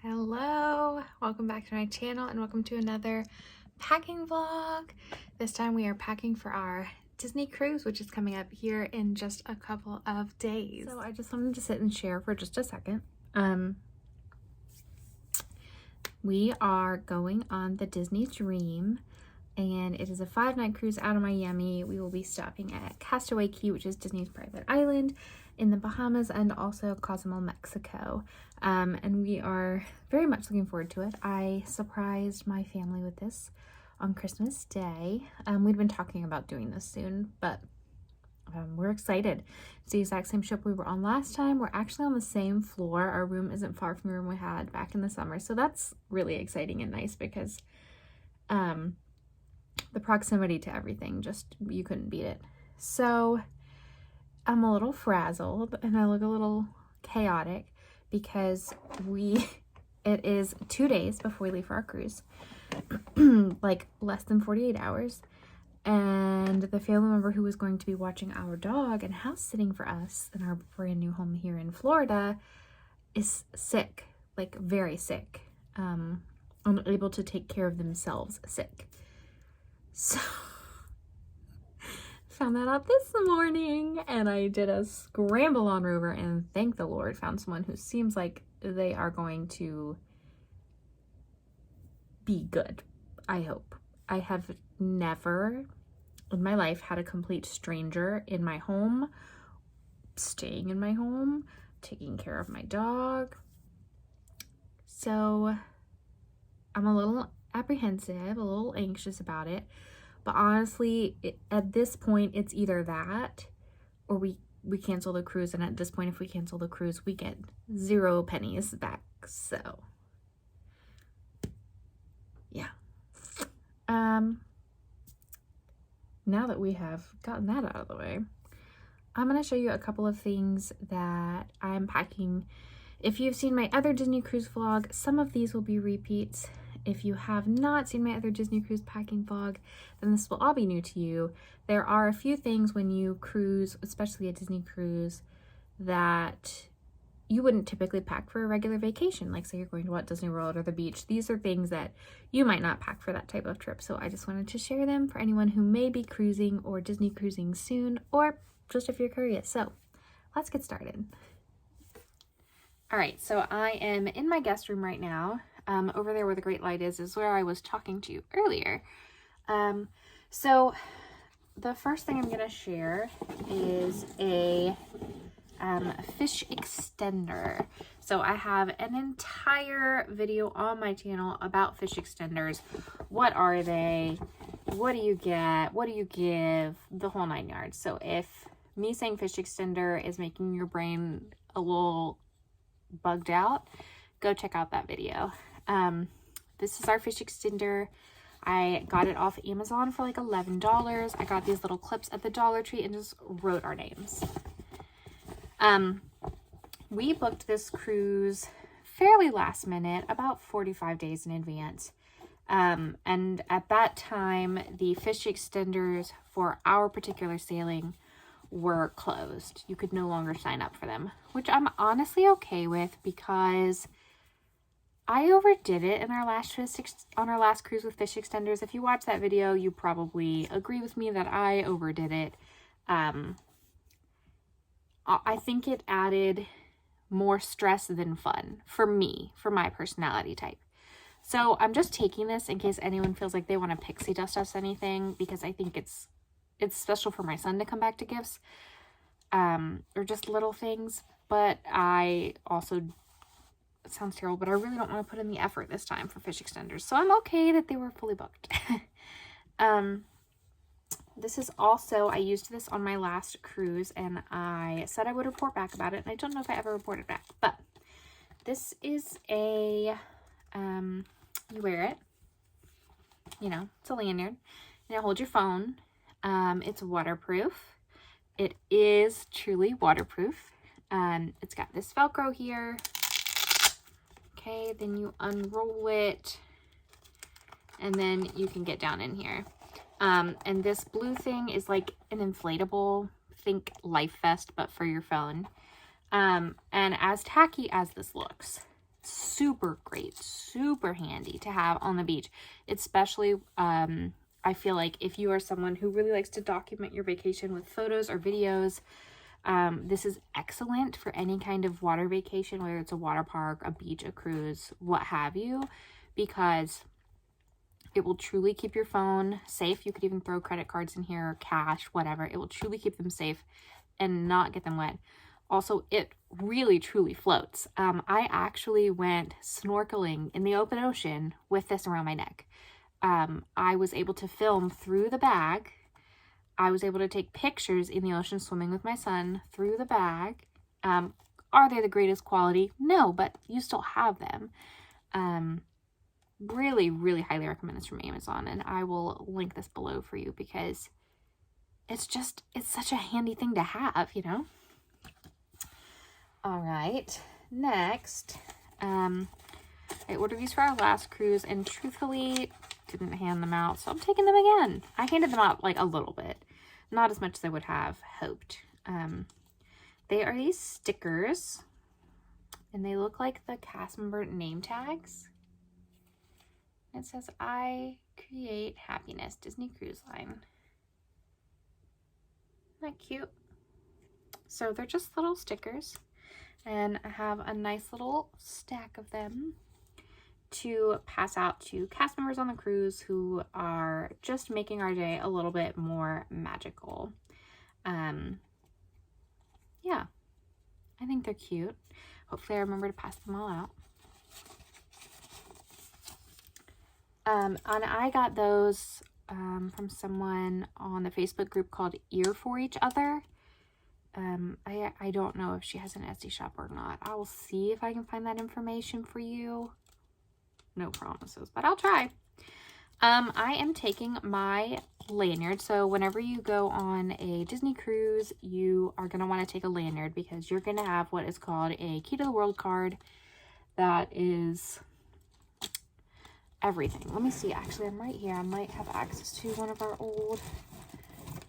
Hello, welcome back to my channel and welcome to another packing vlog. This time we are packing for our Disney cruise, which is coming up here in just a couple of days. So I just wanted to sit and share for just a second. We are going on the Disney Dream, and it is a 5-night cruise out of Miami. We will be stopping at Castaway Cay, which is Disney's private island in the Bahamas, and also Cozumel, Mexico. And we are very much looking forward to it. I surprised my family with this on Christmas Day. We'd been talking about doing this soon, but we're excited. It's the exact same ship we were on last time. We're actually on the same floor. Our room isn't far from the room we had back in the summer, so that's really exciting and nice because the proximity to everything, just, you couldn't beat it. So I'm a little frazzled and I look a little chaotic because it is 2 days before we leave for our cruise, like less than 48 hours. And the family member who was going to be watching our dog and house sitting for us in our brand new home here in Florida is sick, like very sick, unable to take care of themselves, sick. So found that out this morning, and I did a scramble on Rover, and thank the Lord found someone who seems like they are going to be good. I hope. I have never in my life had a complete stranger in my home, staying in my home, taking care of my dog. So I'm a little apprehensive, a little anxious about it. But honestly, at this point, it's either that or we cancel the cruise. And at this point, if we cancel the cruise, we get 0 pennies back. So, yeah. Now that we have gotten that out of the way, I'm going to show you a couple of things that I'm packing. If you've seen my other Disney cruise vlog, some of these will be repeats. If you have not seen my other Disney cruise packing vlog, then this will all be new to you. There are a few things when you cruise, especially a Disney cruise, that you wouldn't typically pack for a regular vacation. Like say you're going to Walt Disney World or the beach. These are things that you might not pack for that type of trip. So I just wanted to share them for anyone who may be cruising or Disney cruising soon, or just if you're curious. So let's get started. All right, so I am in my guest room right now. Over there where the great light is where I was talking to you earlier. So the first thing I'm going to share is a fish extender. So I have an entire video on my channel about fish extenders. What are they? What do you get? What do you give? The whole 9 yards. So if me saying fish extender is making your brain a little bugged out, go check out that video. This is our fish extender. I got it off Amazon for like $11. I got these little clips at the Dollar Tree and just wrote our names. We booked this cruise fairly last minute, about 45 days in advance. And at that time, the fish extenders for our particular sailing were closed. You could no longer sign up for them, which I'm honestly okay with because I overdid it in our last cruise with fish extenders. If you watch that video, you probably agree with me that I overdid it. I think it added more stress than fun for me, for my personality type. So I'm just taking this in case anyone feels like they want to pixie dust us anything, because I think it's special for my son to come back to gifts, or just little things. But I also, it sounds terrible, but I really don't want to put in the effort this time for fish extenders. So I'm okay that they were fully booked. This is also, I used this on my last cruise and I said I would report back about it. And I don't know if I ever reported back, but this is a, you wear it, you know, it's a lanyard, and hold your phone. It's waterproof. It is truly waterproof. It's got this Velcro here. Okay, then you unroll it and then you can get down in here. And this blue thing is like an inflatable, think life vest, but for your phone. And as tacky as this looks, super great, super handy to have on the beach, especially I feel like if you are someone who really likes to document your vacation with photos or videos, this is excellent for any kind of water vacation, whether it's a water park, a beach, a cruise, what have you, because it will truly keep your phone safe. You could even throw credit cards in here, cash, whatever. It will truly keep them safe and not get them wet. Also, it really, truly floats. I actually went snorkeling in the open ocean with this around my neck. I was able to film through the bag. I was able to take pictures in the ocean swimming with my son through the bag. Are they the greatest quality? No, but you still have them. Really, really highly recommend this from Amazon, and I will link this below for you because it's such a handy thing to have, you know? All right, next, I ordered these for our last cruise, and truthfully, didn't hand them out, so I'm taking them again. I handed them out like a little bit, not as much as I would have hoped. They are these stickers, and they look like the cast member name tags. It says, "I create happiness, Disney Cruise Line." Isn't that cute? So they're just little stickers, and I have a nice little stack of them to pass out to cast members on the cruise who are just making our day a little bit more magical. Yeah, I think they're cute. Hopefully I remember to pass them all out. And I got those from someone on the Facebook group called Ear for Each Other. I don't know if she has an Etsy shop or not. I will see if I can find that information for you. No promises, but I'll try. I am taking my lanyard. So whenever you go on a Disney cruise, you are going to want to take a lanyard because you're going to have what is called a Key to the World card. That is everything. Let me see. Actually, I'm right here. I might have access to one of our old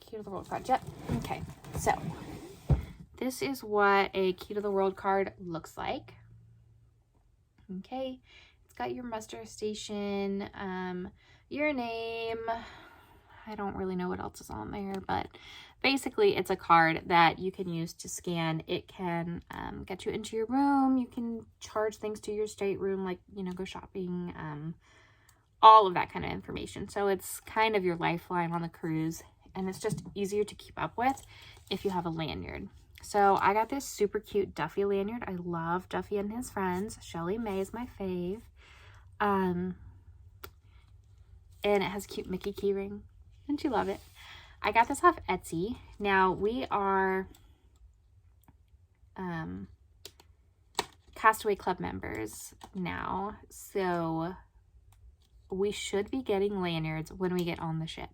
Key to the World cards. Yep. Okay. So this is what a Key to the World card looks like. Okay. It's got your muster station, your name. I don't really know what else is on there, but basically it's a card that you can use to scan. It can get you into your room. You can charge things to your stateroom, like, you know, go shopping, all of that kind of information. So it's kind of your lifeline on the cruise, and it's just easier to keep up with if you have a lanyard. So I got this super cute Duffy lanyard. I love Duffy and his friends. Shelly May is my fave. And it has a cute Mickey keyring. Don't you love it? I got this off Etsy. Now we are Castaway Club members now, so we should be getting lanyards when we get on the ship.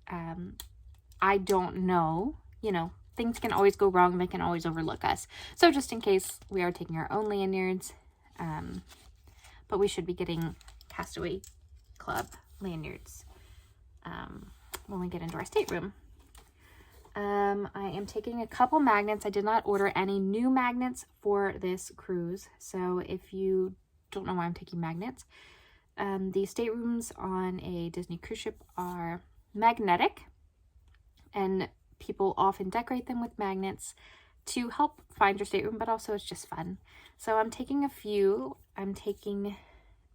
I don't know, you know, things can always go wrong. They can always overlook us. So just in case, we are taking our own lanyards, but we should be getting Castaway Club lanyards when we get into our stateroom. I am taking a couple magnets. I did not order any new magnets for this cruise, so if you don't know why I'm taking magnets, the staterooms on a Disney cruise ship are magnetic, and people often decorate them with magnets to help find your stateroom, but also it's just fun. So I'm taking a few. I'm taking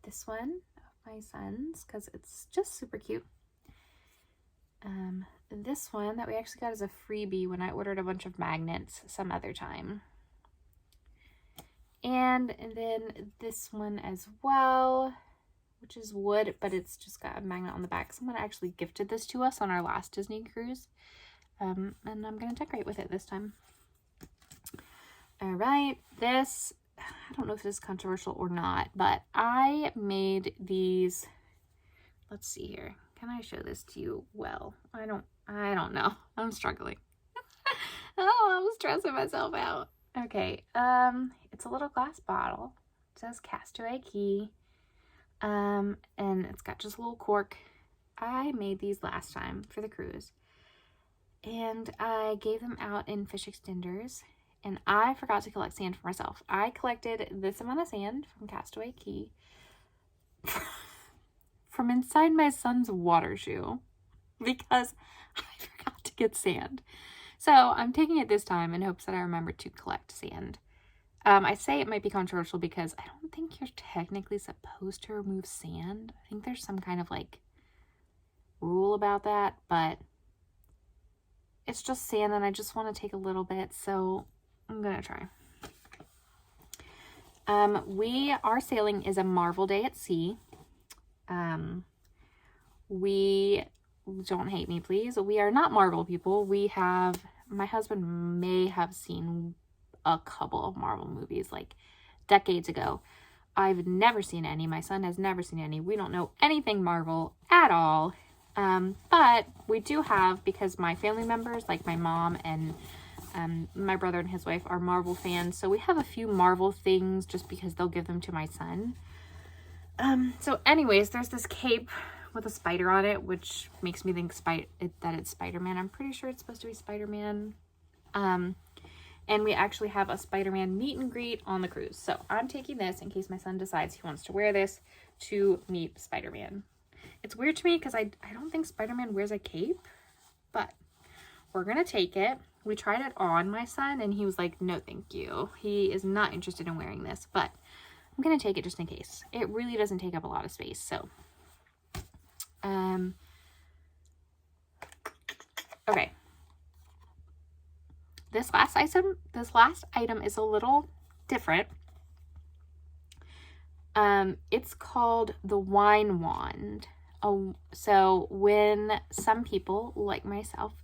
this one of my son's because it's just super cute. This one that we actually got as a freebie when I ordered a bunch of magnets some other time. And then this one as well, which is wood, but it's just got a magnet on the back. Someone actually gifted this to us on our last Disney cruise. And I'm going to decorate with it this time. All right, this, I don't know if this is controversial or not, but I made these, let's see here. Can I show this to you well? I don't know. I'm struggling. Oh, I'm stressing myself out. Okay, it's a little glass bottle. It says Castaway Key. And it's got just a little cork. I made these last time for the cruise, and I gave them out in fish extenders, and I forgot to collect sand for myself. I collected this amount of sand from Castaway Cay from inside my son's water shoe because I forgot to get sand. So I'm taking it this time in hopes that I remember to collect sand. I say it might be controversial because I don't think you're technically supposed to remove sand. I think there's some kind of like rule about that, but it's just sand and I just want to take a little bit, so I'm gonna try. Our sailing is a Marvel Day at Sea. We don't hate me, please. We are not Marvel people. My husband may have seen a couple of Marvel movies like decades ago. I've never seen any. My son has never seen any. We don't know anything Marvel at all. But we do have, because my family members, like my mom and my brother and his wife, are Marvel fans. So we have a few Marvel things just because they'll give them to my son. So anyways, there's this cape with a spider on it, which makes me think that it's Spider-Man. I'm pretty sure it's supposed to be Spider-Man. And we actually have a Spider-Man meet and greet on the cruise. So I'm taking this in case my son decides he wants to wear this to meet Spider-Man. It's weird to me because I don't think Spider-Man wears a cape, but we're going to take it. We tried it on my son and he was like, no, thank you. He is not interested in wearing this, but I'm going to take it just in case. It really doesn't take up a lot of space. So, okay. This last item is a little different. It's called the wine wand. So when some people, like myself,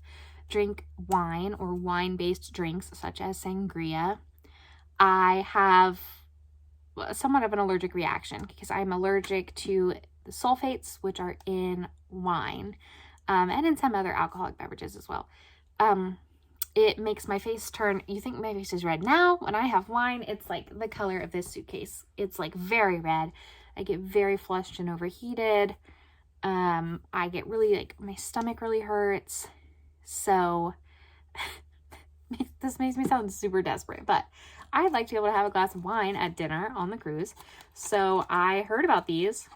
drink wine or wine-based drinks such as sangria, I have somewhat of an allergic reaction because I'm allergic to the sulfates, which are in wine, and in some other alcoholic beverages as well. It makes my face turn, you think my face is red now? When I have wine, it's like the color of this suitcase. It's like very red. I get very flushed and overheated. I get really, like, my stomach really hurts. So this makes me sound super desperate, but I'd like to be able to have a glass of wine at dinner on the cruise. So I heard about these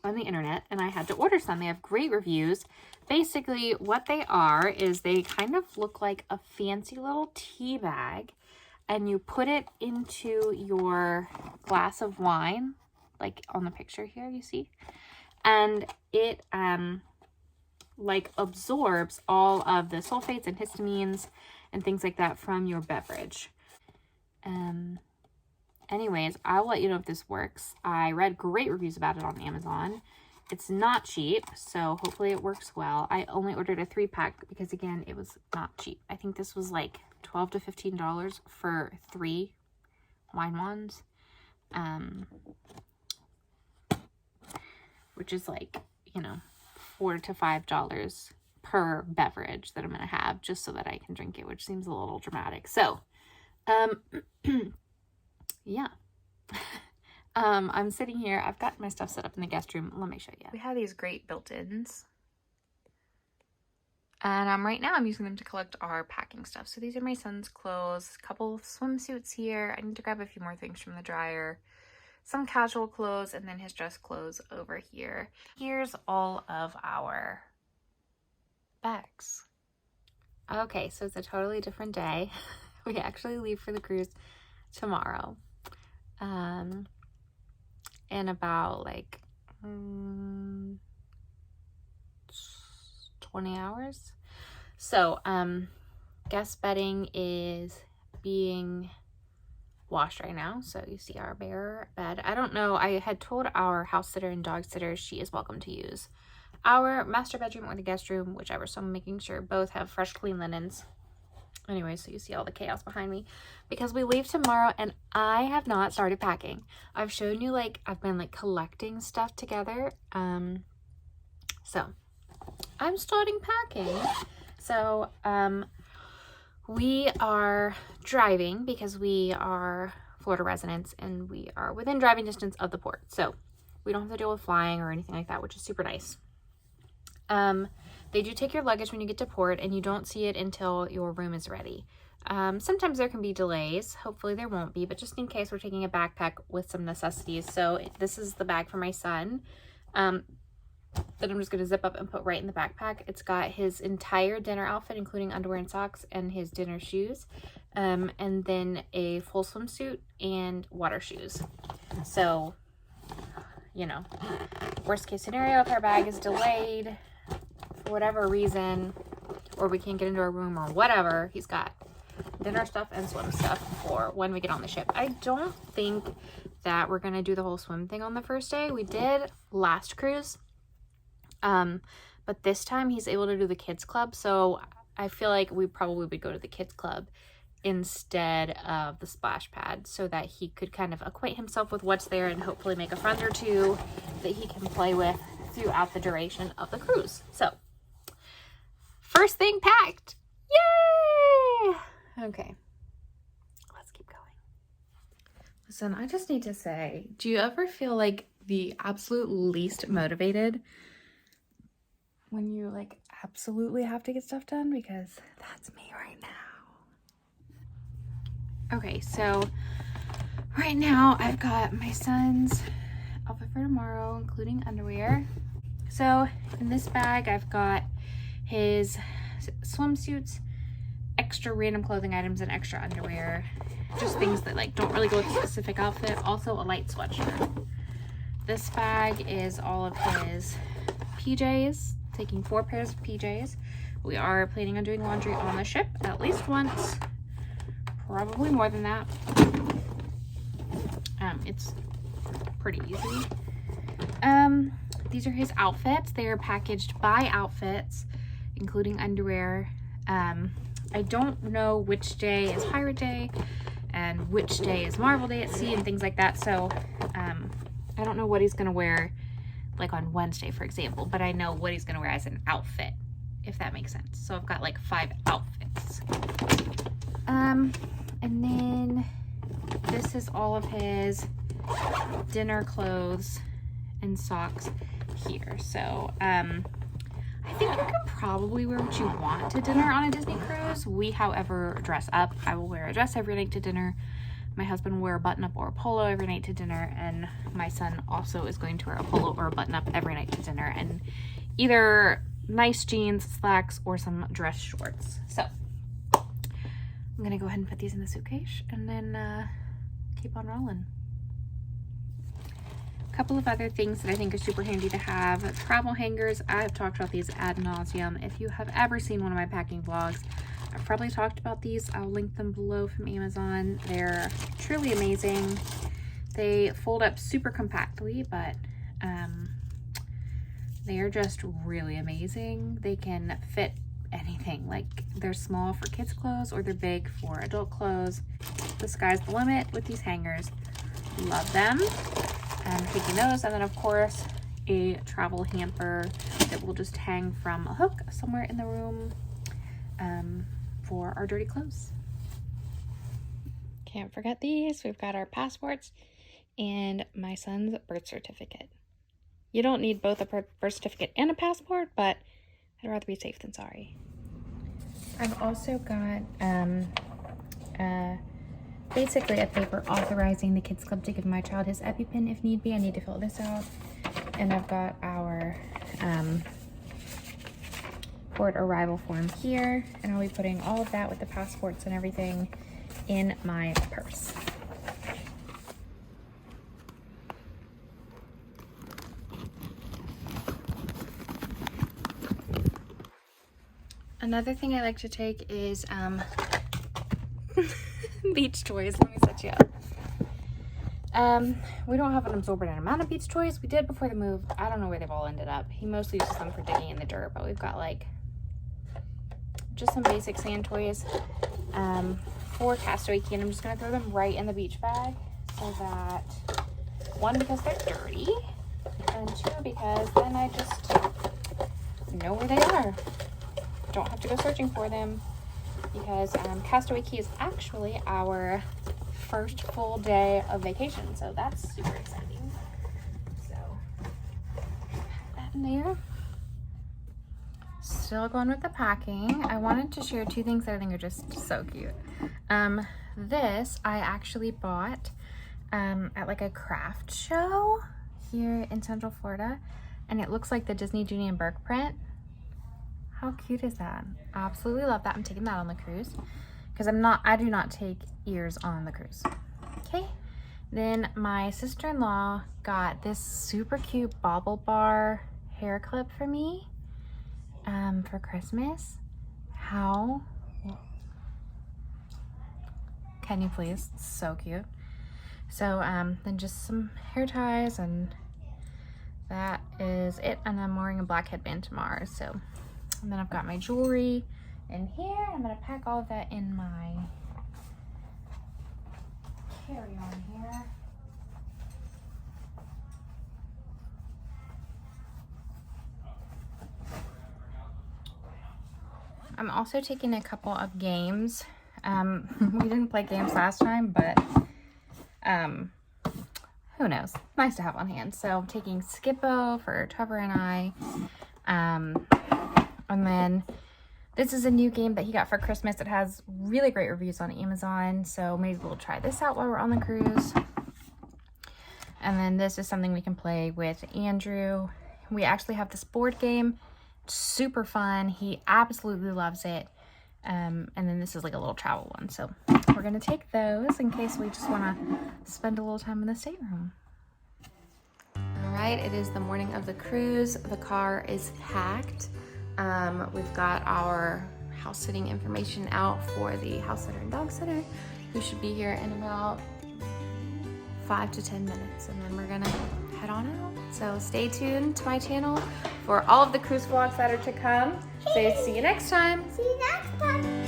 on the internet and I had to order some. They have great reviews. Basically what they are is they kind of look like a fancy little tea bag, and you put it into your glass of wine, like on the picture here, you see, and it like absorbs all of the sulfates and histamines and things like that from your beverage. Anyways, I'll let you know if this works. I read great reviews about it on Amazon. It's not cheap, so hopefully it works well. I only ordered a 3-pack because, again, it was not cheap. I think this was like $12 to $15 for 3 wine wands, which is like, you know, $4 to $5 per beverage that I'm going to have just so that I can drink it, which seems a little dramatic. So, yeah. I'm sitting here. I've got my stuff set up in the guest room. Let me show you. We have these great built-ins. And right now I'm using them to collect our packing stuff. So these are my son's clothes, a couple of swimsuits here. I need to grab a few more things from the dryer, some casual clothes, and then his dress clothes over here. Here's all of our bags. Okay, so it's a totally different day. We actually leave for the cruise tomorrow. In about like 20 hours. So guest bedding is being washed right now. So you see our bare bed. I don't know, I had told our house sitter and dog sitter she is welcome to use our master bedroom or the guest room, whichever. So I'm making sure both have fresh clean linens. Anyway, so you see all the chaos behind me because we leave tomorrow and I have not started packing. I've shown you, like, I've been like collecting stuff together. So I'm starting packing. So we are driving because we are Florida residents and we are within driving distance of the port. So we don't have to deal with flying or anything like that, which is super nice. They do take your luggage when you get to port and you don't see it until your room is ready. Sometimes there can be delays. Hopefully there won't be, but just in case, we're taking a backpack with some necessities. So this is the bag for my son that I'm just going to zip up and put right in the backpack. It's got his entire dinner outfit, including underwear and socks, and his dinner shoes, and then a full swimsuit and water shoes. So, you know, worst case scenario, if our bag is delayed for whatever reason, or we can't get into our room or whatever, he's got dinner stuff and swim stuff for when we get on the ship. I don't think that we're going to do the whole swim thing on the first day. We did last cruise. But this time he's able to do the kids club, so I feel like we probably would go to the kids club instead of the splash pad, so that he could kind of acquaint himself with what's there and hopefully make a friend or two that he can play with throughout the duration of the cruise. So, first thing packed! Yay! Okay, let's keep going. Listen, I just need to say, do you ever feel like the absolute least motivated when you like absolutely have to get stuff done? Because that's me right now. Okay, so right now I've got my son's outfit for tomorrow, including underwear. So in this bag I've got his swimsuits, extra random clothing items, and extra underwear, just things that like don't really go with a specific outfit. Also a light sweatshirt. This bag is all of his PJs, taking 4 pairs of PJs. We are planning on doing laundry on the ship at least once, probably more than that. It's pretty easy. These are his outfits. They are packaged by outfits, including underwear. I don't know which day is Pirate Day and which day is Marvel Day at sea and things like that, so I don't know what he's gonna wear like on Wednesday, for example, but I know what he's gonna wear as an outfit, if that makes sense. So I've got like 5 outfits. And then this is all of his dinner clothes and socks here. So I think you can probably wear what you want to dinner on a Disney cruise. We, however, dress up. I will wear a dress every night to dinner. My husband will wear a button-up or a polo every night to dinner, and my son also is going to wear a polo or a button-up every night to dinner, and either nice jeans, slacks, or some dress shorts. So I'm gonna go ahead and put these in the suitcase and then keep on rolling. A couple of other things that I think are super handy to have: travel hangers. I've talked about these ad nauseum. If you have ever seen one of my packing vlogs, I've probably talked about these. I'll link them below from Amazon. They're truly amazing. They fold up super compactly, but they are just really amazing. They can fit anything. Like, they're small for kids clothes or they're big for adult clothes. The sky's the limit with these hangers. Love them. I'm taking those, and then of course a travel hamper that will just hang from a hook somewhere in the room for our dirty clothes. Can't forget these. We've got our passports and my son's birth certificate. You don't need both a birth certificate and a passport, but I'd rather be safe than sorry. I've also got basically a paper authorizing the kids club to give my child his EpiPen if need be. I need to fill this out. And I've got our port arrival form here, and I'll be putting all of that with the passports and everything in my purse. Another thing I like to take is beach toys. Let me set you up. We don't have an absorbent amount of beach toys. We did before the move. I don't know where they've all ended up. He mostly uses them for digging in the dirt, but we've got like just some basic sand toys for Castaway Key, and I'm just gonna throw them right in the beach bag so that, 1, because they're dirty, and 2, because then I just know where they are. Don't have to go searching for them, because Castaway Key is actually our first full day of vacation, so that's super exciting. So put that in there. Still going with the packing. I wanted to share 2 things that I think are just so cute. This I actually bought at like a craft show here in Central Florida, and it looks like the Disney Junie and Burke print. How cute is that? Absolutely love that. I'm taking that on the cruise because I do not take ears on the cruise. Okay. Then my sister-in-law got this super cute Bobble Bar hair clip for me for Christmas. How can you please? It's so cute. So then just some hair ties, and that is it. And I'm wearing a black headband tomorrow. So, and then I've got my jewelry in here. I'm gonna pack all of that in my carry-on here. I'm also taking a couple of games. We didn't play games last time, but who knows? Nice to have on hand. So I'm taking Skippo for Trevor and I. And then this is a new game that he got for Christmas. It has really great reviews on Amazon, so maybe we'll try this out while we're on the cruise. And then this is something we can play with Andrew. We actually have this board game. It's super fun. He absolutely loves it. And then this is like a little travel one. So we're going to take those in case we just want to spend a little time in the stateroom. All right, it is the morning of the cruise. The car is packed. We've got our house sitting information out for the house sitter and dog sitter. We should be here in about 5 to 10 minutes, and then we're gonna head on out. So stay tuned to my channel for all of the cruise vlogs that are to come. So see you next time. See you next time.